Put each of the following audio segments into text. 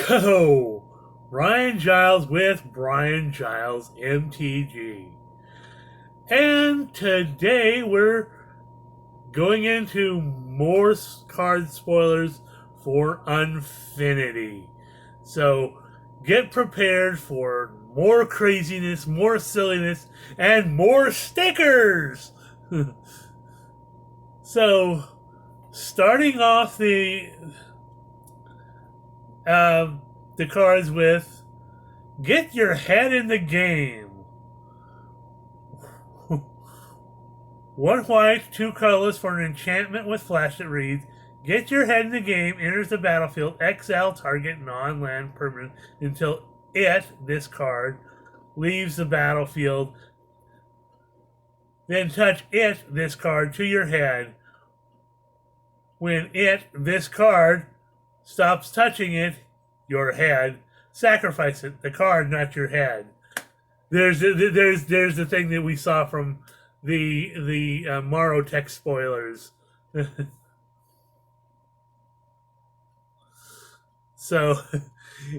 Yo, Ryan Giles with Brian Giles MTG. And today we're going into more card spoilers for Unfinity. So get prepared for more craziness, more silliness, and more stickers! So, starting off the cards with "Get your head in the game." One white, two colorless for an enchantment with flash that reads, "Get your head in the game, enters the battlefield, exile target non-land permanent until this card, leaves the battlefield. Then touch this card to your head. When this card, stops touching your head, sacrifice it. The card, not your head." There's the thing that we saw from the Morrow Tech spoilers. So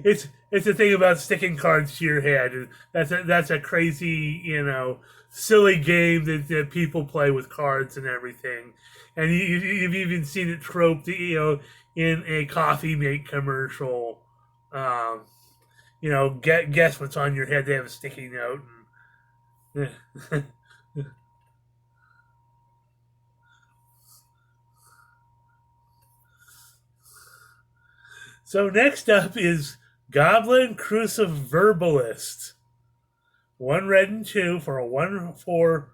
it's the thing about sticking cards to your head. That's a crazy, silly game that people play with cards and everything. And you've even seen it troped, in a coffee mate commercial. Guess what's on your head? They have a sticky note. So next up is Goblin Cruciverbalist. 1 red and 2 for a 1/4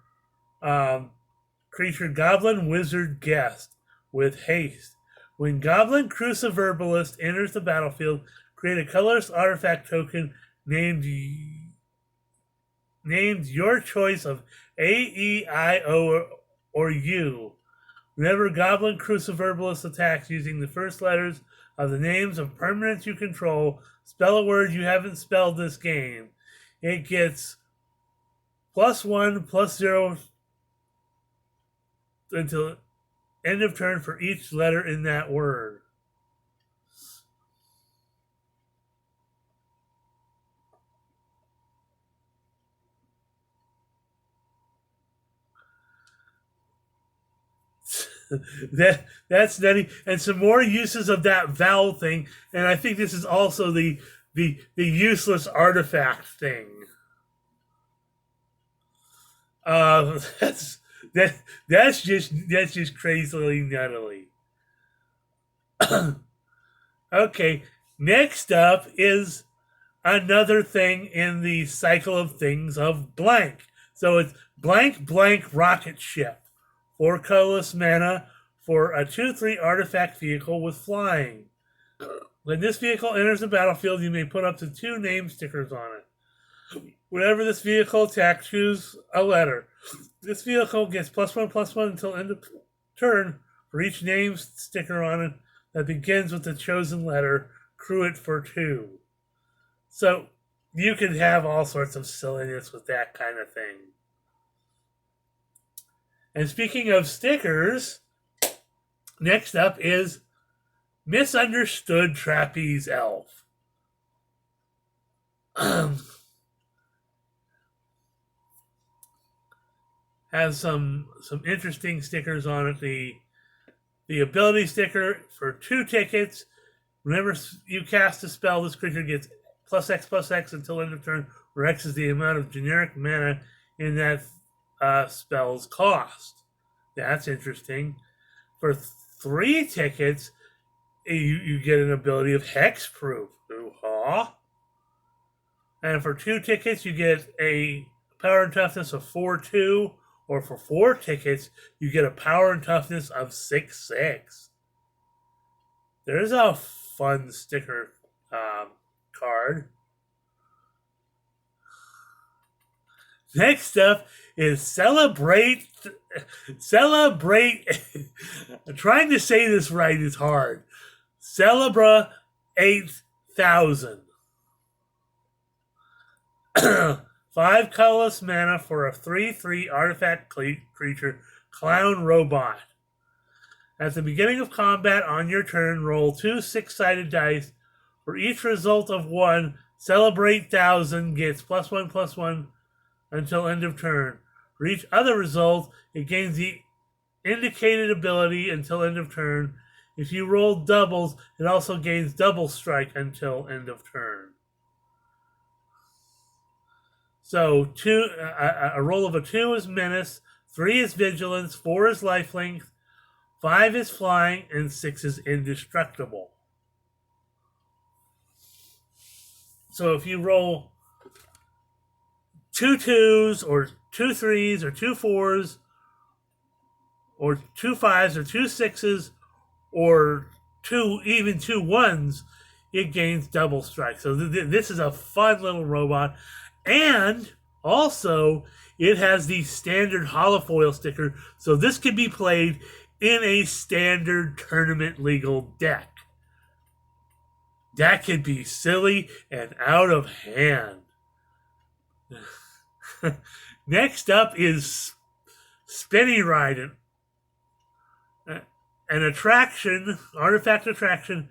creature Goblin Wizard Guest with haste. When Goblin Cruciverbalist enters the battlefield, create a colorless artifact token named your choice of A, E, I, O, or U. Whenever Goblin Cruciverbalist attacks using the first letters of the names of permanents you control, spell a word you haven't spelled this game. It gets +1, +0 until end of turn for each letter in that word. That's nutty, and some more uses of that vowel thing. And I think this is also the useless artifact thing. That's just crazily nuttily. Okay, next up is another thing in the cycle of things of blank. So it's blank rocket ship. 4 colorless mana for a 2/3 artifact vehicle with flying. When this vehicle enters the battlefield, you may put up to 2 name stickers on it. Whenever this vehicle attacks, choose a letter. This vehicle gets +1/+1 until end of turn for each name sticker on it that begins with the chosen letter. Crew it for 2. So you can have all sorts of silliness with that kind of thing. And speaking of stickers, next up is Misunderstood Trapeze Elf. Has some interesting stickers on it. The ability sticker for 2 tickets. Whenever you cast a spell, this creature gets +X/+X until end of turn, where X is the amount of generic mana in that spell's cost. That's interesting. For 3 tickets, you get an ability of Hexproof. Ooh-ha. And for 2 tickets, you get a power and toughness of 4/2. Or for 4 tickets, you get a power and toughness of 6/6. There's a fun sticker card. Next up is Celebrate. Trying to say this right is hard. Celebra 8000. 5 colorless mana for a 3/3 artifact creature, Clown Robot. At the beginning of combat on your turn, roll 2 6-sided dice. For each result of 1, celebrate 1,000 gets +1/+1 until end of turn. For each other result, it gains the indicated ability until end of turn. If you roll doubles, it also gains double strike until end of turn. So a roll of a 2 is menace, 3 is vigilance, 4 is life length, 5 is flying, and 6 is indestructible. So if you roll 2 2s or 2 3s or 2 4s or 2 5s or 2 6s or even 2 1s, it gains double strike. So this is a fun little robot. And also, it has the standard holofoil sticker, so this can be played in a standard tournament legal deck. That could be silly and out of hand. Next up is Spinny Ride, an attraction, artifact attraction.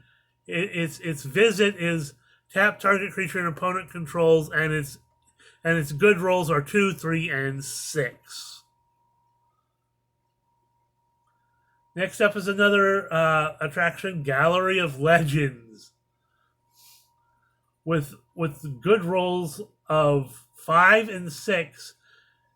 Its visit is tap target creature and opponent controls, and its good rolls are 2, 3, and 6. Next up is another attraction, Gallery of Legends, with good rolls of 5 and 6.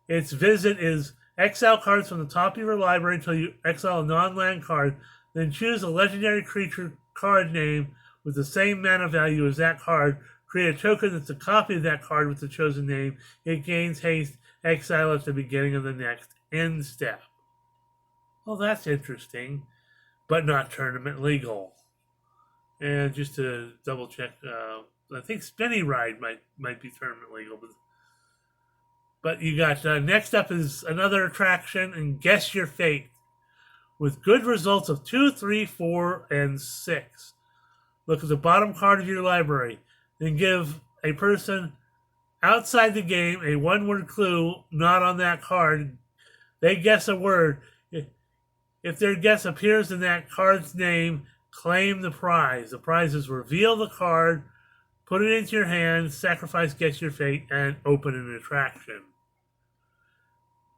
Its visit is exile cards from the top of your library until you exile a non-land card. Then choose a legendary creature card name with the same mana value as that card. Create a token that's a copy of that card with the chosen name. It gains haste. Exile at the beginning of the next end step. Well, that's interesting, but not tournament legal. And just to double check, I think Spinny Ride might be tournament legal, but you got next up is another attraction, and Guess Your Fate, with good results of 2, 3, 4, and 6. Look at the bottom card of your library. Then give a person outside the game a one-word clue not on that card. They guess a word. If their guess appears in that card's name, claim the prize. The prize is reveal the card, put it into your hand, sacrifice Guess Your Fate, and open an attraction.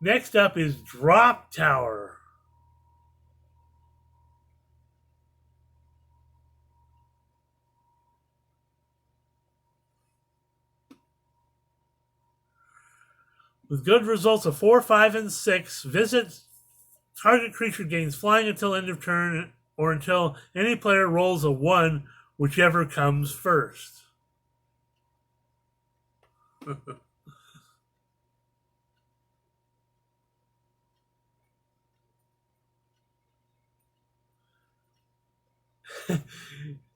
Next up is Drop Tower. With good results of 4, 5, and 6, visit target creature gains flying until end of turn or until any player rolls a 1, whichever comes first.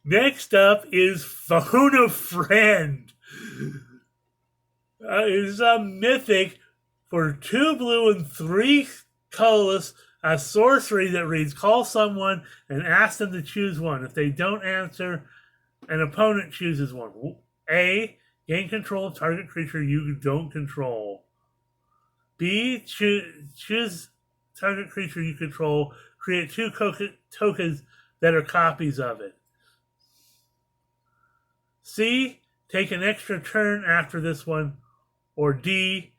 Next up is Phone a Friend. It's a mythic for 2 blue and 3 colorless, a sorcery that reads, call someone and ask them to choose one. If they don't answer, an opponent chooses one. A, gain control of target creature you don't control. B, choose target creature you control. Create 2 tokens that are copies of it. C, take an extra turn after this one. Or D,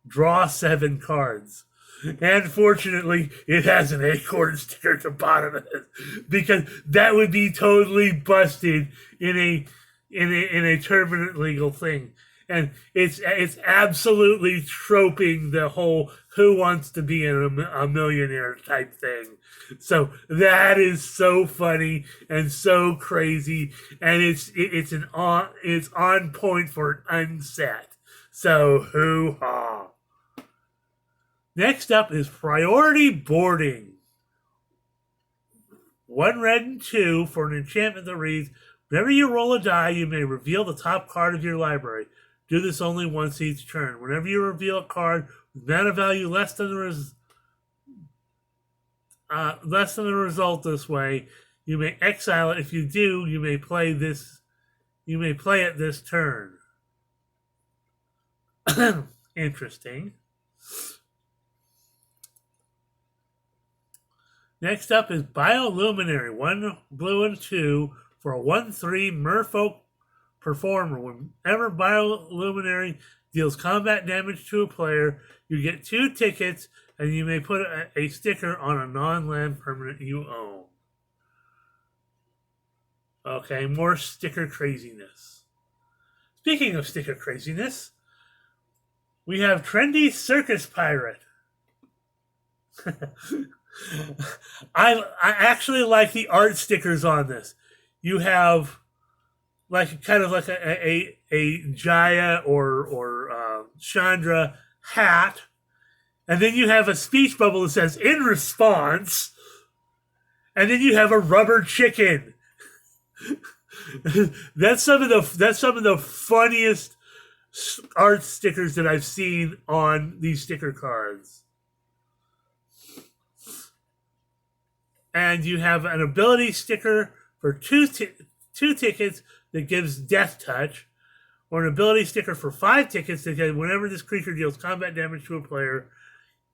draw 7 cards. And fortunately, it has an acorn sticker at the bottom of it, because that would be totally busted in a tournament legal thing. And it's absolutely troping the whole who wants to be a millionaire type thing. So that is so funny and so crazy, and it's on point for an unset. So hoo-ha. Next up is Priority Boarding. 1 red and 2 for an enchantment that reads, whenever you roll a die, you may reveal the top card of your library. Do this only once each turn. Whenever you reveal a card with mana value less than the result this way, you may exile it. If you do, you may play it this turn. Interesting. Next up is Bioluminary. 1 blue and 2 for a 1/3 merfolk performer. Whenever bioluminary deals combat damage to a player, you get 2 tickets, and you may put a sticker on a non-land permanent you own. Okay, more sticker craziness. Speaking of sticker craziness, we have trendy circus pirate. I actually like the art stickers on this. You have like kind of like a Jaya or Chandra hat, and then you have a speech bubble that says "in response," and then you have a rubber chicken. That's some of the funniest art stickers that I've seen on these sticker cards. And you have an ability sticker for two tickets that gives Death Touch, or an ability sticker for 5 tickets that says whenever this creature deals combat damage to a player,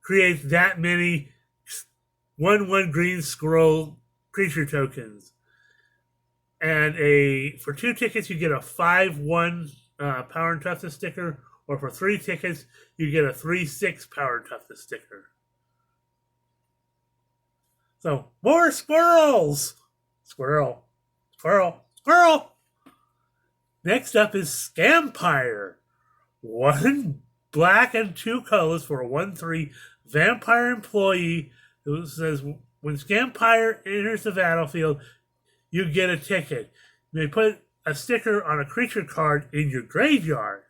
creates that many 1/1 green scroll creature tokens. And for 2 tickets, you get a 5/1 power and toughness sticker, or for 3 tickets, you get a 3/6 power and toughness sticker. So, more squirrels! Squirrel. Squirrel. Squirrel! Next up is Scampire. 1 black and 2 colors for a 1/3 vampire employee who says when Scampire enters the battlefield, you get a ticket. You may put a sticker on a creature card in your graveyard.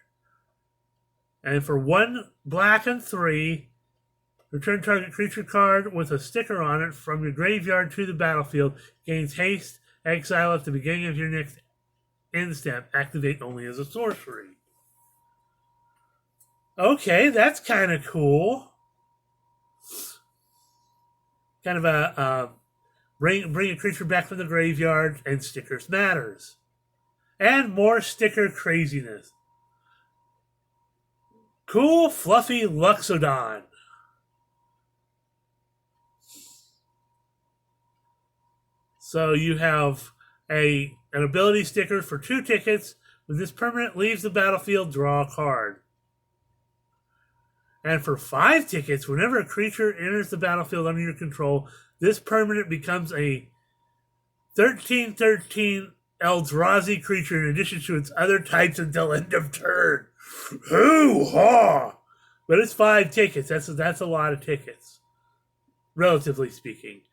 And for 1 black and 3, return target creature card with a sticker on it from your graveyard to the battlefield. Gains haste, exile at the beginning of your next end step. Activate only as a sorcery. Okay, that's kind of cool. Kind of a bring a creature back from the graveyard, and stickers matters. And more sticker craziness. Cool, fluffy luxodon. So you have an ability sticker for 2 tickets. When this permanent leaves the battlefield, draw a card. And for 5 tickets, whenever a creature enters the battlefield under your control, this permanent becomes a 13/13 Eldrazi creature in addition to its other types until end of turn. Hoo-ha! But it's 5 tickets. That's a lot of tickets, relatively speaking.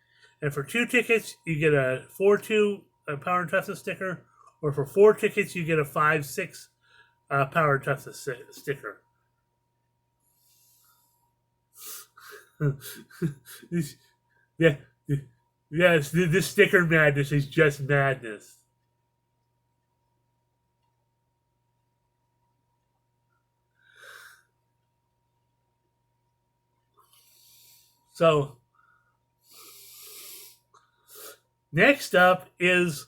And for 2 tickets, you get a 4/2 power and toughness sticker, or for 4 tickets, you get a 5/6 power and toughness sticker. Yes, this sticker madness is just madness. So, next up is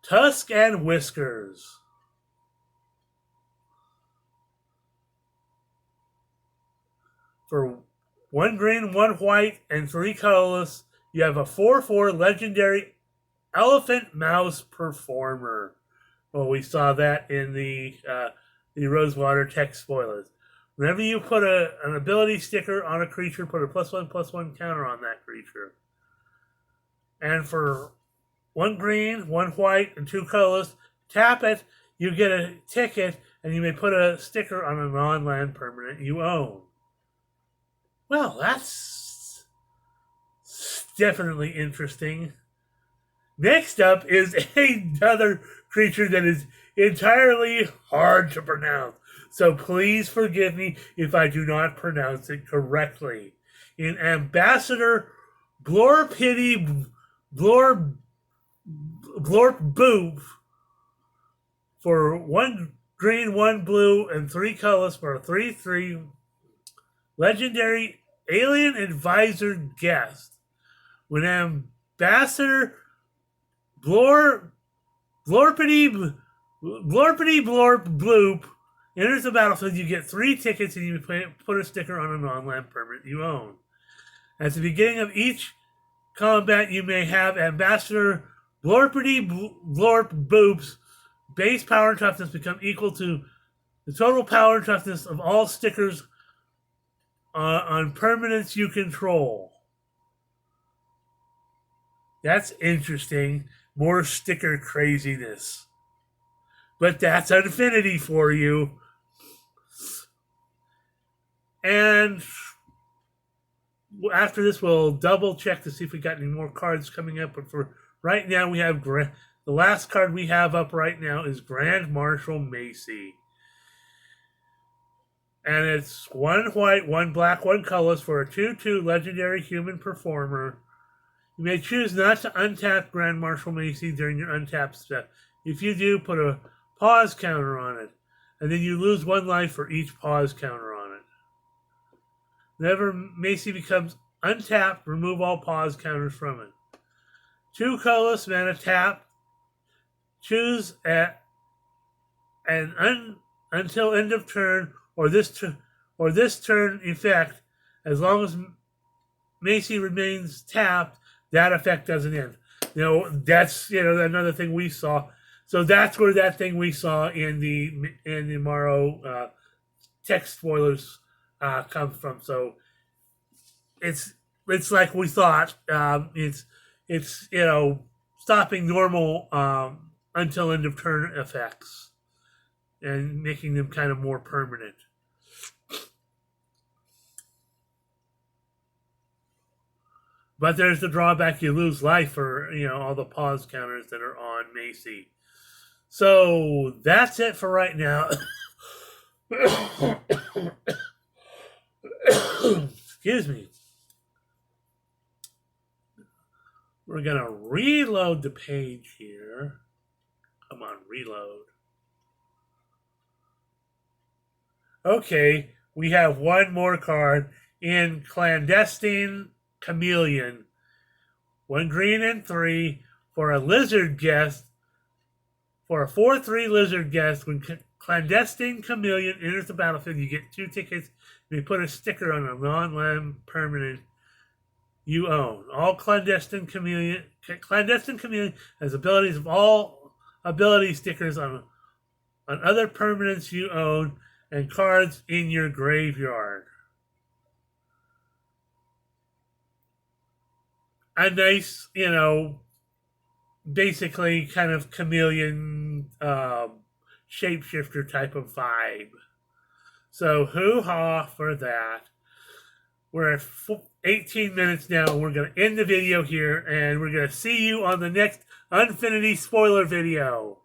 Tusk and Whiskers. For 1 green, 1 white, and 3 colorless, you have a 4/4 legendary elephant mouse performer. Well, we saw that in the Rosewater text spoilers. Whenever you put an ability sticker on a creature, put a +1/+1 counter on that creature. And for 1 green, 1 white, and 2 colorless, tap it, you get a ticket, and you may put a sticker on a non-land permanent you own. Well, that's definitely interesting. Next up is another creature that is entirely hard to pronounce. So please forgive me if I do not pronounce it correctly. In Ambassador Blorpity Blorp Boop, for 1 green, 1 blue, and 3 colors for a 3/3 legendary alien advisor guest. When Ambassador Blorpity Blorp Bloop enters the battlefield, you get 3 tickets, and you put a sticker on a non-land permanent you own. At the beginning of each combat, you may have Ambassador Blorpity Blorp Boops base power and toughness become equal to the total power and toughness of all stickers on permanents you control. That's interesting. More sticker craziness. But that's Unfinity for you. And after this, we'll double check to see if we got any more cards coming up. But for right now, we have the last card we have up right now is Grand Marshal Macy. And it's 1 white, 1 black, 1 colorless for a 2/2 legendary human performer. You may choose not to untap Grand Marshal Macy during your untap step. If you do, put a pause counter on it. And then you lose 1 life for each pause counter on it. Whenever Macy becomes untapped, remove all pause counters from it. 2 colorless mana tap. Choose until end of turn or this turn effect. As long as Macy remains tapped, that effect doesn't end. That's another thing we saw. So that's where that thing we saw in the Morrow text spoilers comes from. So it's like we thought. It's stopping normal until end of turn effects and making them kind of more permanent. But there's the drawback: you lose life for all the pause counters that are on Macy. So that's it for right now. Excuse me. We're gonna reload the page here. Come on, reload. Okay, we have one more card in Clandestine Chameleon. 1 green and 3 for a lizard guest. For a 4/3 lizard guest, when Clandestine Chameleon enters the battlefield, you get 2 tickets. And you put a sticker on a non-land permanent you own. All Clandestine Chameleon has abilities of all ability stickers on other permanents you own and cards in your graveyard. A nice, basically kind of chameleon shapeshifter type of vibe. So hoo-ha for that. We're at 18 minutes now. We're going to end the video here, and we're going to see you on the next Unfinity spoiler video.